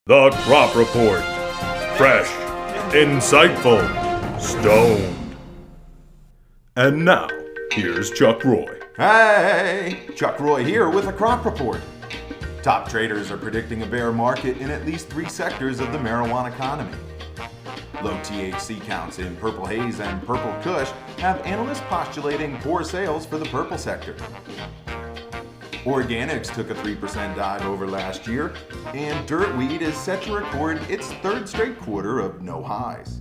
The Crop Report. Fresh, insightful, stoned. And now, here's Chuck Roy. Hey, Chuck Roy here with a crop report. Top traders are predicting a bear market in at least 3 sectors of the marijuana economy. Low THC counts in Purple Haze and Purple Kush have analysts postulating poor sales for the purple sector. Organics took a 3% dive over last year, and dirtweed is set to record its 3rd straight quarter of no highs.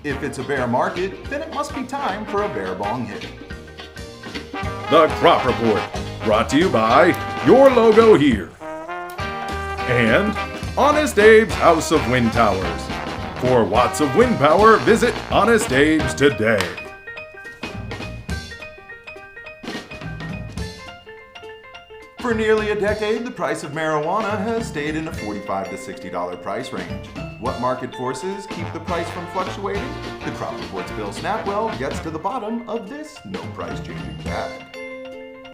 If it's a bear market, then it must be time for a bear bong hit. The Crop Report, brought to you by Your Logo Here and Honest Abe's House of Wind Towers. For watts of wind power, visit Honest Abe's today. For nearly a decade, the price of marijuana has stayed in a $45 to $60 price range. What market forces keep the price from fluctuating? The Crop Report's Bill Snapwell gets to the bottom of this no-price-changing fact.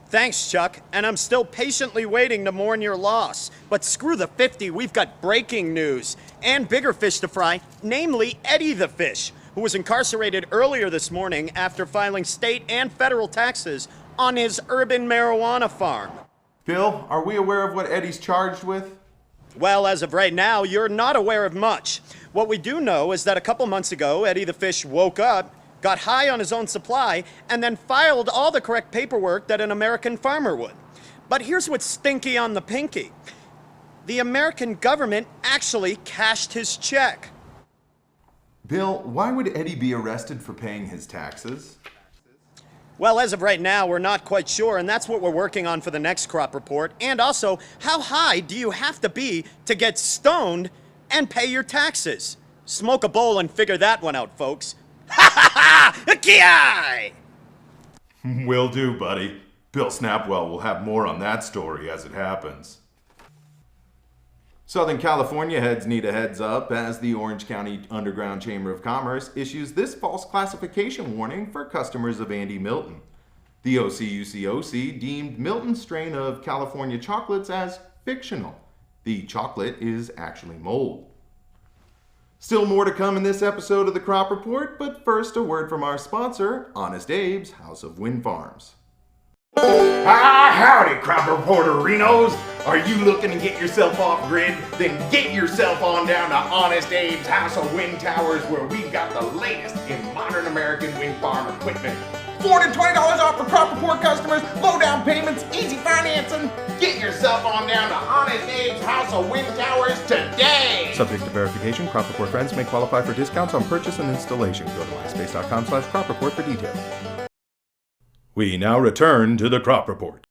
Thanks, Chuck, and I'm still patiently waiting to mourn your loss. But screw the 50, we've got breaking news and bigger fish to fry, namely Eddie the Fish, who was incarcerated earlier this morning after filing state and federal taxes on his urban marijuana farm. Bill, are we aware of what Eddie's charged with? Well, as of right now, you're not aware of much. What we do know is that a couple months ago, Eddie the Fish woke up, got high on his own supply, and then filed all the correct paperwork that an American farmer would. But here's what's stinky on the pinky. The American government actually cashed his check. Bill, why would Eddie be arrested for paying his taxes? Well, as of right now, we're not quite sure, and that's what we're working on for the next crop report. And also, how high do you have to be to get stoned and pay your taxes? Smoke a bowl and figure that one out, folks. Ha ha ha! Ki-ai! Will do, buddy. Bill Snapwell will have more on that story as it happens. Southern California heads need a heads up as the Orange County Underground Chamber of Commerce issues this false classification warning for customers of Andy Milton. The OCUCOC deemed Milton's strain of California chocolates as fictional. The chocolate is actually mold. Still more to come in this episode of the Crop Report, but first a word from our sponsor, Honest Abe's House of Wind Farms. Howdy, Crop Reporterinos! Are you looking to get yourself off grid? Then get yourself on down to Honest Abe's House of Wind Towers, where we've got the latest in modern American wind farm equipment. $4 to $20 off for Crop Report customers, low down payments, easy financing. Get yourself on down to Honest Abe's House of Wind Towers today! Subject to verification, Crop Report friends may qualify for discounts on purchase and installation. Go to myspace.com/crop report for details. We now return to the Crop Report.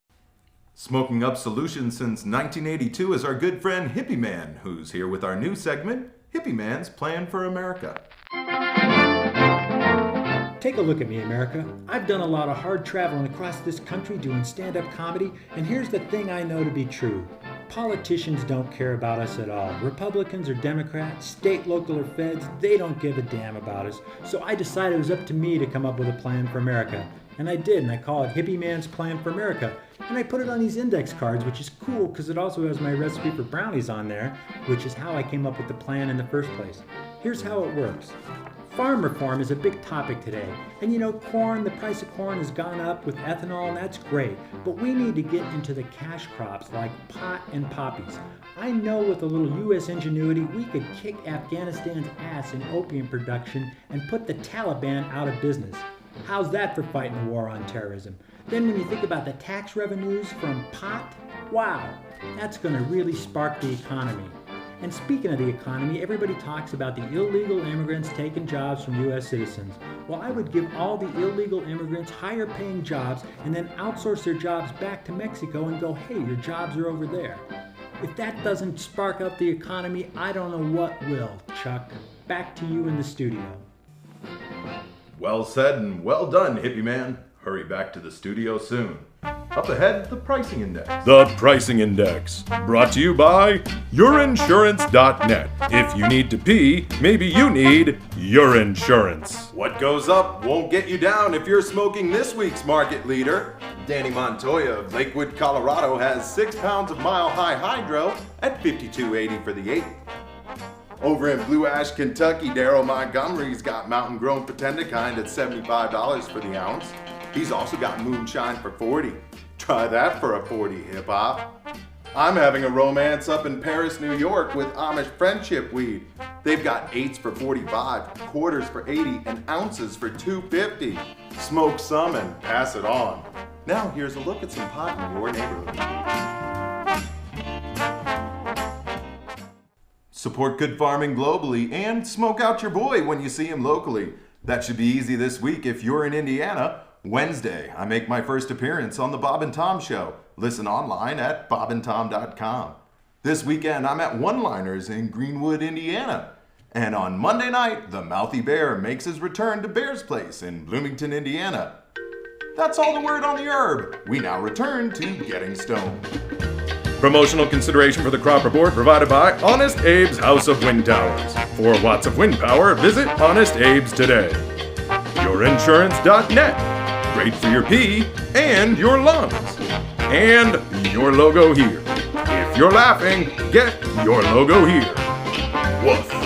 Smoking up solutions since 1982 is our good friend Hippie Man, who's here with our new segment, Hippie Man's Plan for America. Take a look at me, America. I've done a lot of hard traveling across this country doing stand-up comedy, and here's the thing I know to be true. Politicians don't care about us at all. Republicans or Democrats, state, local, or feds, they don't give a damn about us. So I decided it was up to me to come up with a plan for America. And I did, and I call it Hippie Man's Plan for America. And I put it on these index cards, which is cool because it also has my recipe for brownies on there, which is how I came up with the plan in the first place. Here's how it works. Farm reform is a big topic today. And you know, corn, the price of corn has gone up with ethanol, and that's great. But we need to get into the cash crops like pot and poppies. I know with a little U.S. ingenuity, we could kick Afghanistan's ass in opium production and put the Taliban out of business. How's that for fighting the war on terrorism? Then when you think about the tax revenues from pot, wow, that's going to really spark the economy. And speaking of the economy, everybody talks about the illegal immigrants taking jobs from U.S. citizens. Well, I would give all the illegal immigrants higher paying jobs and then outsource their jobs back to Mexico and go, hey, your jobs are over there. If that doesn't spark up the economy, I don't know what will, Chuck. Back to you in the studio. Well said and well done, Hippie Man. Hurry back to the studio soon. Up ahead, the pricing index. The Pricing Index, brought to you by YourInsurance.net. If you need to pee, maybe you need your insurance. What goes up won't get you down if you're smoking this week's market leader. Danny Montoya of Lakewood, Colorado has 6 pounds of Mile High Hydro at $52.80 for the 8. Over in Blue Ash, Kentucky, Daryl Montgomery's got mountain grown pretender kind at $75 for the ounce. He's also got moonshine for $40. Try that for a $40 hip hop. I'm having a romance up in Paris, New York with Amish friendship weed. They've got 8s for $45, quarters for $80, and ounces for $2.50. Smoke some and pass it on. Now here's a look at some pot in your neighborhood. Support good farming globally and smoke out your boy when you see him locally. That should be easy this week if you're in Indiana. Wednesday, I make my first appearance on the Bob and Tom Show. Listen online at bobandtom.com. This weekend, I'm at One Liners in Greenwood, Indiana. And on Monday night, the Mouthy Bear makes his return to Bear's Place in Bloomington, Indiana. That's all the word on the herb. We now return to Getting Stoned. Promotional consideration for the crop report provided by Honest Abe's House of Wind Towers. For watts of wind power, visit Honest Abe's today. Yourinsurance.net. Great for your pee and your lungs. And your logo here. If you're laughing, get your logo here. Woof.